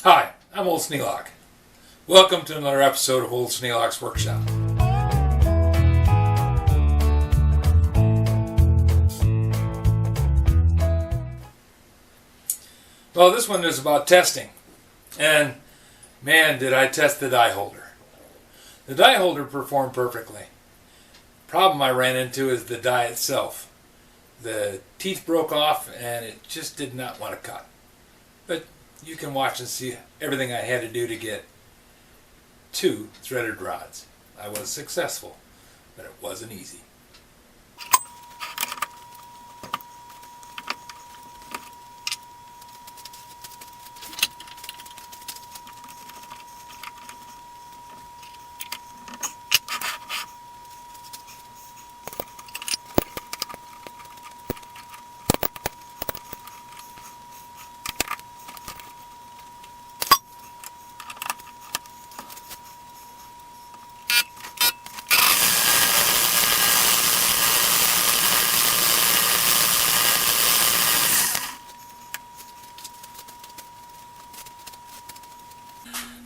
Hi, I'm Old Sneelock. Welcome to another episode of Old Sneelock's Workshop. Well, this one is about testing. And man, did I test the die holder. The die holder performed perfectly. Problem I ran into is the die itself. The teeth broke off and it just did not want to cut. But you can watch and see everything I had to do to get 2 threaded rods. I was successful, but it wasn't easy.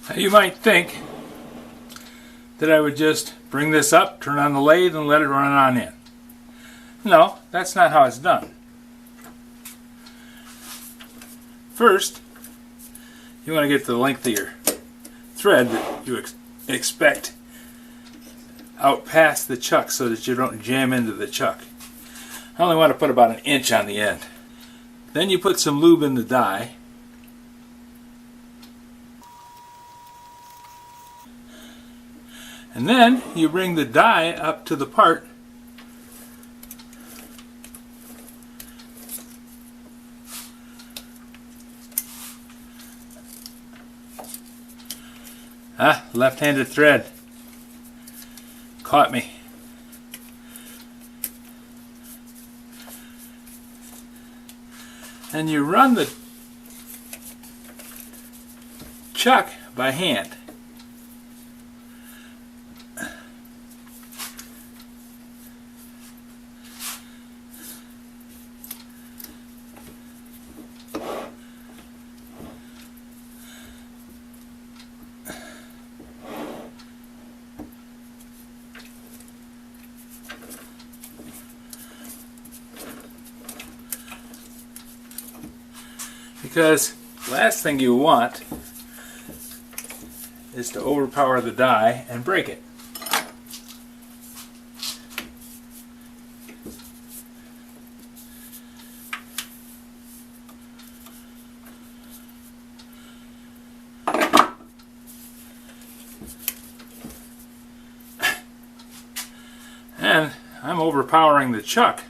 Now you might think that I would just bring this up, turn on the lathe, and let it run on in. No, that's not how it's done. First, you want to get the length of your thread that you expect out past the chuck so that you don't jam into the chuck. I only want to put about 1 inch on the end. Then you put some lube in the die. And then you bring the die up to the part left-handed thread. Caught me. And you run the chuck by hand. Because last thing you want is to overpower the die and break it. And I'm overpowering the chuck.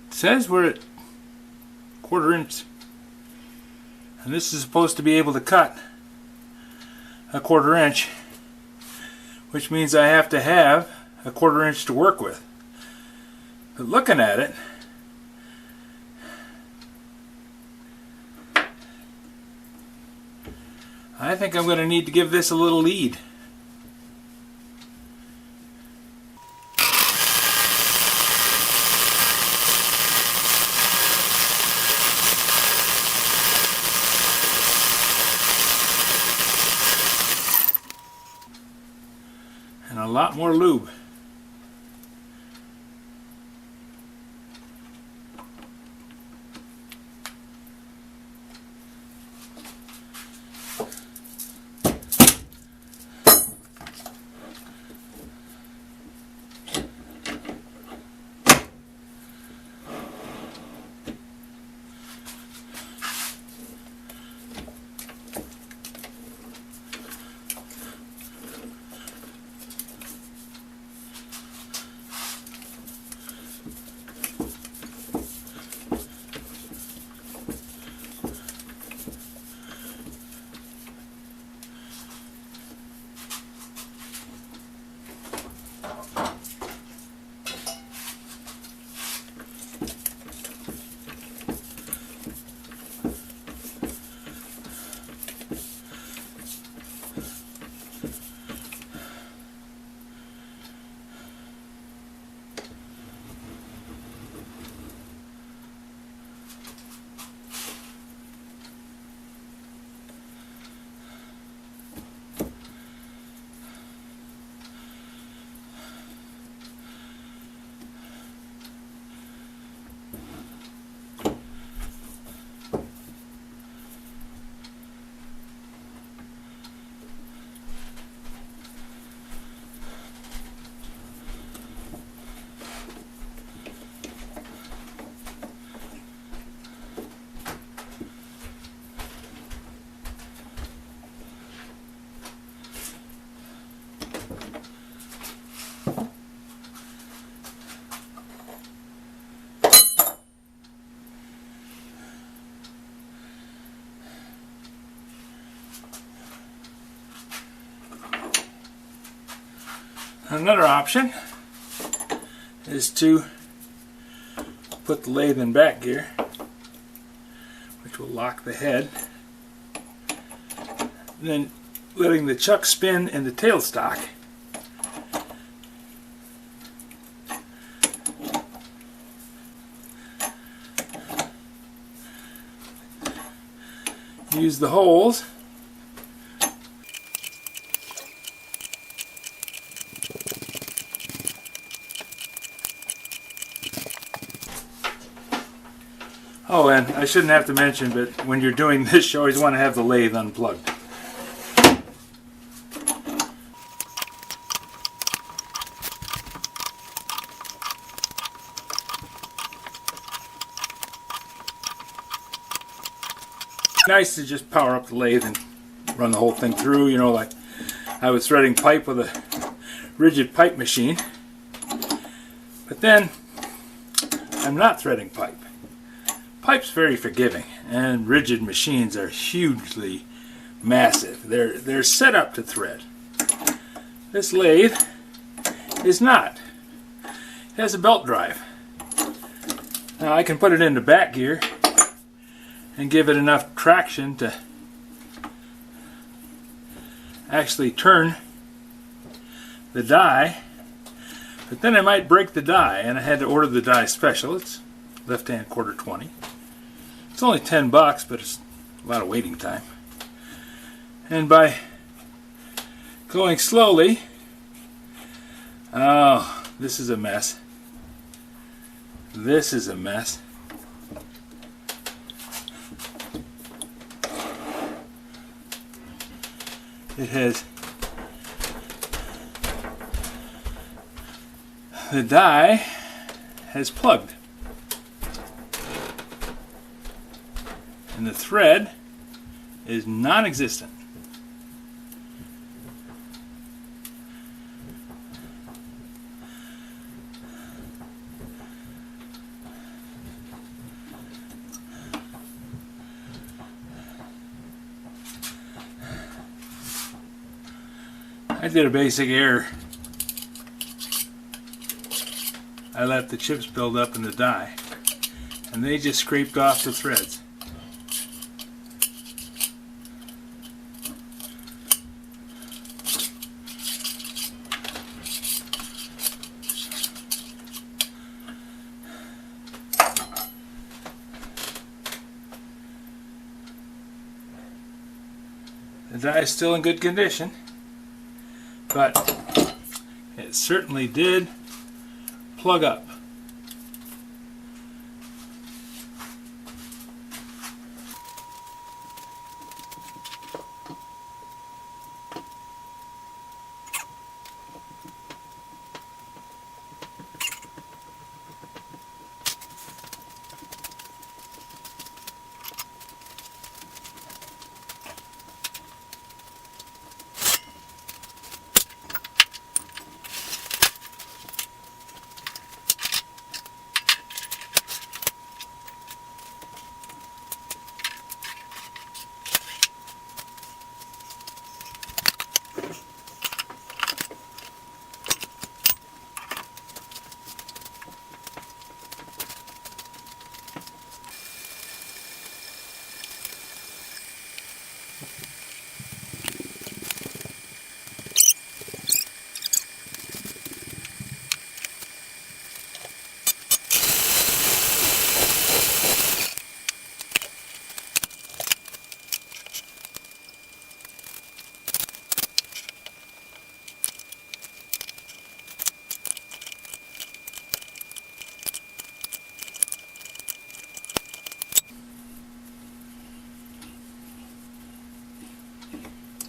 It says we're at 1/4 inch, and this is supposed to be able to cut 1/4 inch, which means I have to have 1/4 inch to work with. But looking at it, I think I'm going to need to give this a little lead. And a lot more lube. Another option is to put the lathe in back gear, which will lock the head, then letting the chuck spin in the tailstock. Use the holes Oh, and I shouldn't have to mention, but when you're doing this, you always want to have the lathe unplugged. Nice to just power up the lathe and run the whole thing through, you know, like I was threading pipe with a rigid pipe machine. But then I'm not threading pipe. Pipe's very forgiving, and rigid machines are hugely massive. They're set up to thread. This lathe is not. It has a belt drive. Now I can put it into back gear and give it enough traction to actually turn the die, but then I might break the die, and I had to order the die special. It's left-hand quarter 20. It's only $10, but it's a lot of waiting time. And by going slowly, oh, this is a mess. This is a mess. It has the die has plugged, and the thread is non-existent. I did a basic error. I let the chips build up in the die, and they just scraped off the threads. The die is still in good condition, but it certainly did plug up.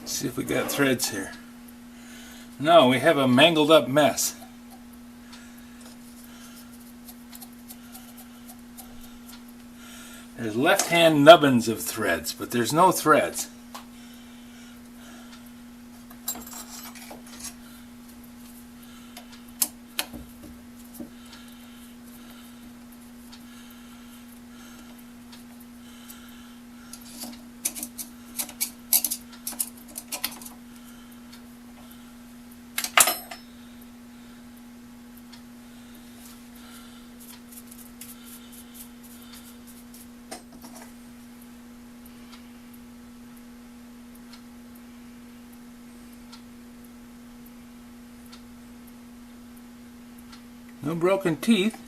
See if we got threads here. No, we have a mangled up mess. There's left-hand nubbins of threads, but there's no threads. No broken teeth.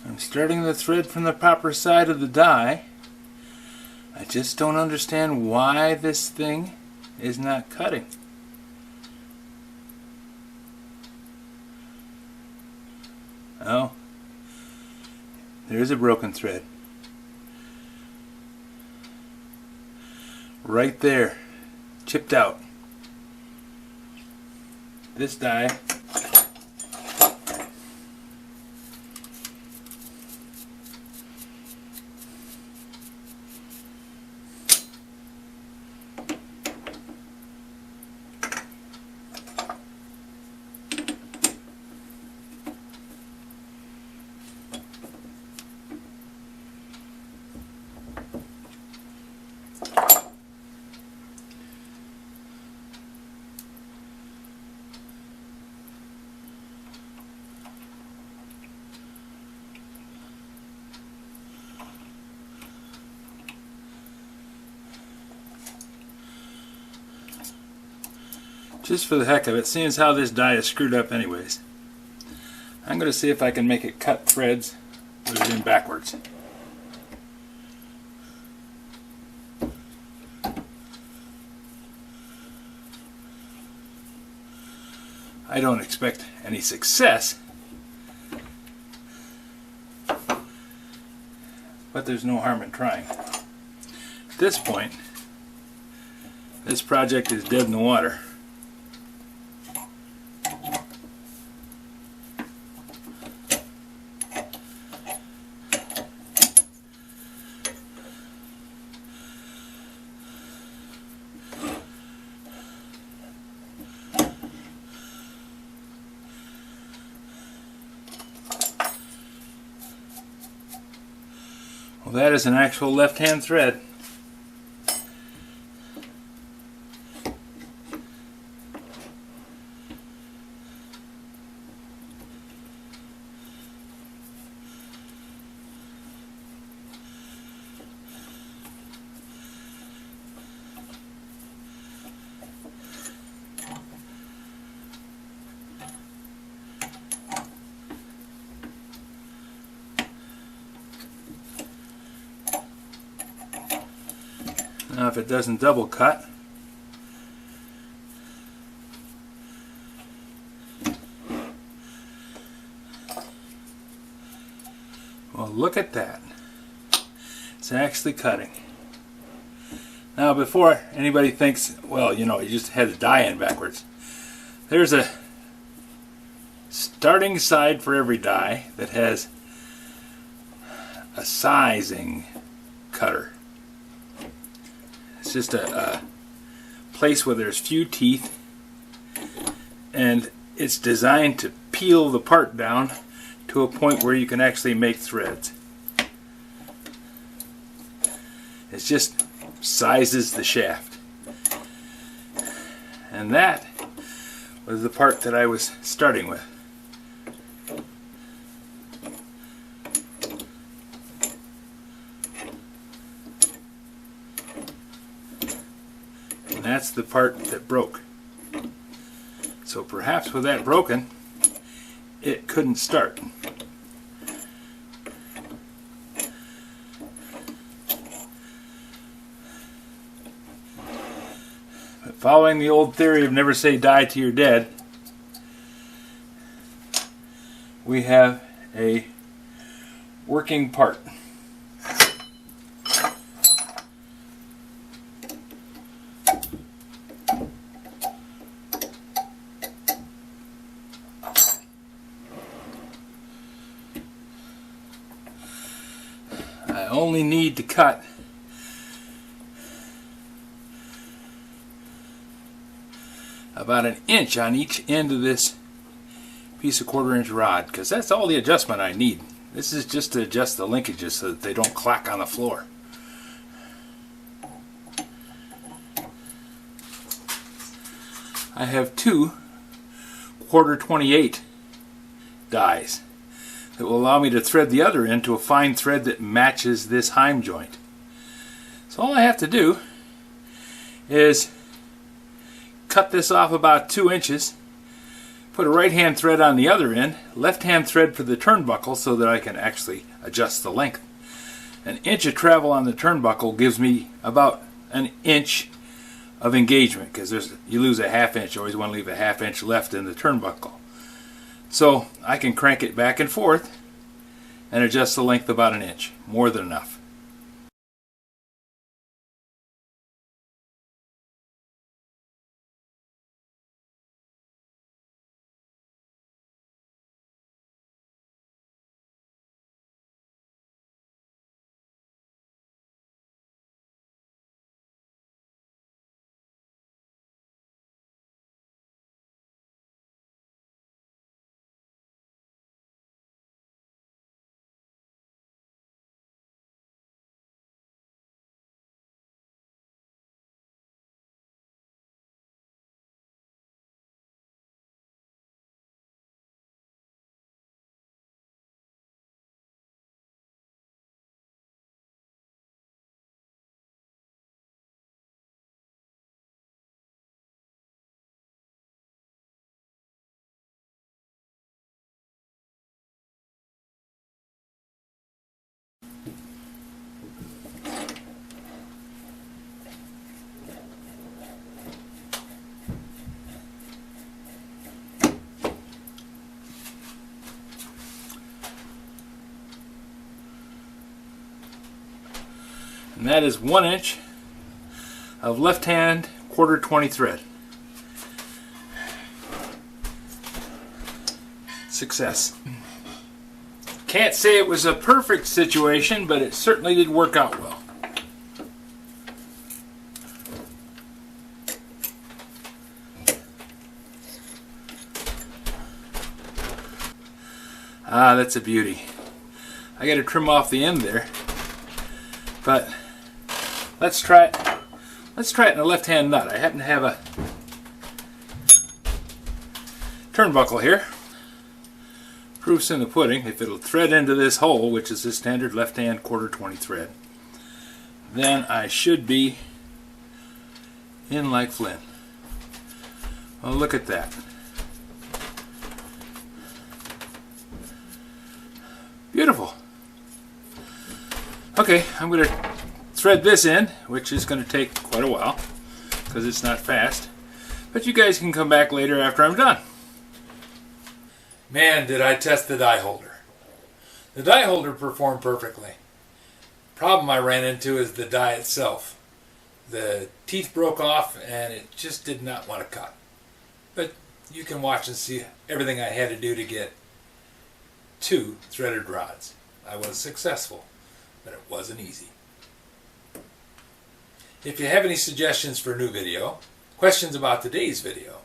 I'm starting the thread from the proper side of the die. I just don't understand why this thing is not cutting. Oh, there's a broken thread. Right there, chipped out. This die just for the heck of it, seeing as how this die is screwed up anyways, I'm going to see if I can make it cut threads with it in backwards. I don't expect any success, but there's no harm in trying. At this point, this project is dead in the water. Well, that is an actual left-hand thread. Now if it doesn't double cut, well, look at that. It's actually cutting. Now before anybody thinks, well, you know, you just had the die in backwards, there's a starting side for every die that has a sizing cutter. It's just a place where there's few teeth, and it's designed to peel the part down to a point where you can actually make threads. It just sizes the shaft. And that was the part that I was starting with. That's the part that broke. So perhaps with that broken, it couldn't start. But following the old theory of never say die till you're dead, we have a working part. I only need to cut about an inch on each end of this piece of 1/4 inch rod, because that's all the adjustment I need. This is just to adjust the linkages so that they don't clack on the floor. I have two 1/4 28 dies that will allow me to thread the other end to a fine thread that matches this heim joint. So all I have to do is cut this off about 2 inches, put a right hand thread on the other end, left hand thread for the turnbuckle so that I can actually adjust the length. An inch of travel on the turnbuckle gives me about an inch of engagement, because you lose a half inch. You always want to leave a half inch left in the turnbuckle. So I can crank it back and forth and adjust the length about an inch. More than enough. And that is 1 inch of left hand 1/4 20 thread. Success. Can't say it was a perfect situation, but it certainly did work out well. Ah, that's a beauty. I got to trim off the end there, but let's try it. Let's try it in a left-hand nut. I happen to have a turnbuckle here. Proof's in the pudding. If it'll thread into this hole, which is the standard left-hand 1/4 20 thread, then I should be in like Flynn. Well, look at that. Beautiful. Okay, I'm going to thread this in, which is going to take quite a while because it's not fast. But you guys can come back later after I'm done. Man, did I test the die holder. The die holder performed perfectly. Problem I ran into is the die itself. The teeth broke off and it just did not want to cut. But you can watch and see everything I had to do to get 2 threaded rods. I was successful, but it wasn't easy. If you have any suggestions for a new video, questions about today's video,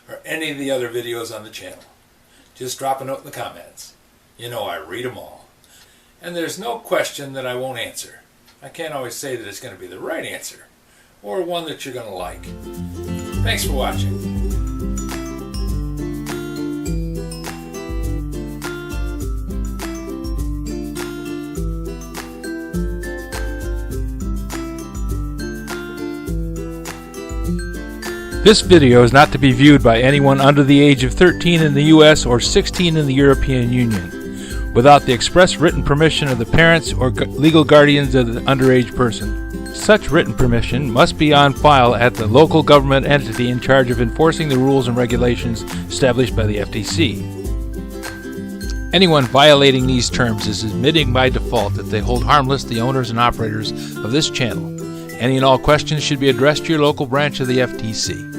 or any of the other videos on the channel, just drop a note in the comments. You know I read them all. And there's no question that I won't answer. I can't always say that it's going to be the right answer, or one that you're going to like. Thanks for watching. This video is not to be viewed by anyone under the age of 13 in the U.S. or 16 in the European Union, without the express written permission of the parents or legal guardians of the underage person. Such written permission must be on file at the local government entity in charge of enforcing the rules and regulations established by the FTC. Anyone violating these terms is admitting by default that they hold harmless the owners and operators of this channel. Any and all questions should be addressed to your local branch of the FTC.